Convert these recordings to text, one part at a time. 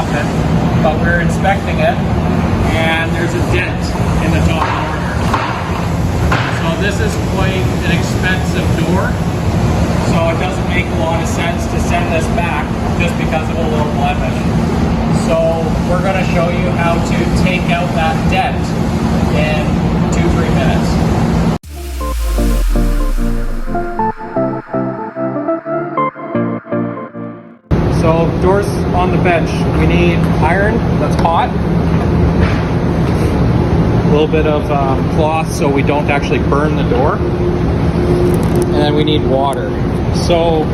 often, but we're inspecting it and there's a dent in the top corner. So this is quite an expensive door, so it doesn't make a lot of sense to send this back just because of a little blemish. So we're going to show you how to take out that dent in 2-3 minutes. So doors on the bench, we need iron that's hot, a little bit of cloth so we don't actually burn the door, and then we need water. So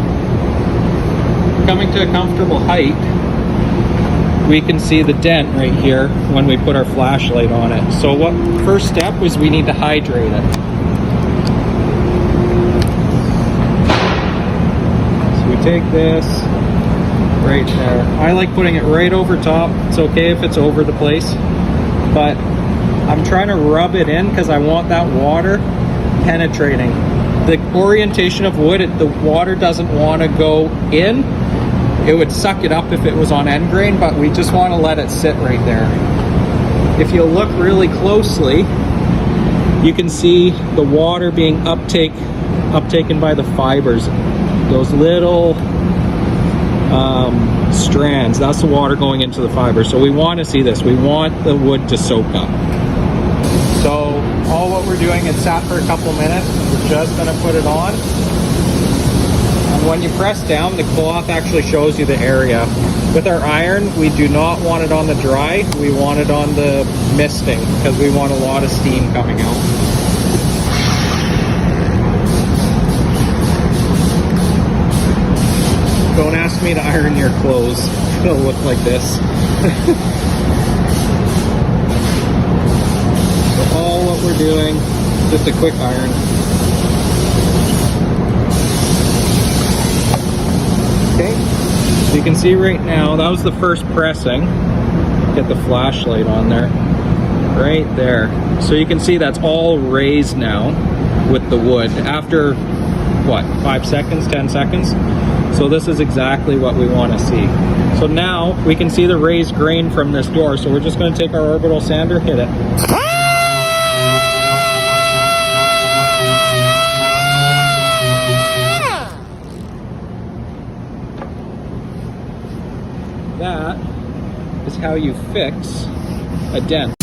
coming to a comfortable height, we can see the dent right here when we put our flashlight on it. So what first step was we need to hydrate it. So we take this right there. I like putting it right over top. It's okay if it's over the place, but I'm trying to rub it in because I want that water penetrating. The orientation of wood, the water doesn't want to go in. It would suck it up if it was on end grain, but we just want to let it sit right there. If you look really closely, you can see the water being uptaken by the fibers. Those little strands, that's the water going into the fiber. So we want to see this. We want the wood to soak up. So all what we're doing is sat for a couple minutes. We're just going to put it on. And when you press down, the cloth actually shows you the area. With our iron, we do not want it on the dry. We want it on the misting because we want a lot of steam coming out. Don't ask me to iron your clothes. It'll look like this. So all what we're doing, just a quick iron. Okay, so you can see right now, that was the first pressing. Get the flashlight on there. Right there. So you can see that's all raised now with the wood. After, what, 5 seconds, 10 seconds? So this is exactly what we want to see. So now we can see the raised grain from this door. So we're just going to take our orbital sander, hit it. That is how you fix a dent.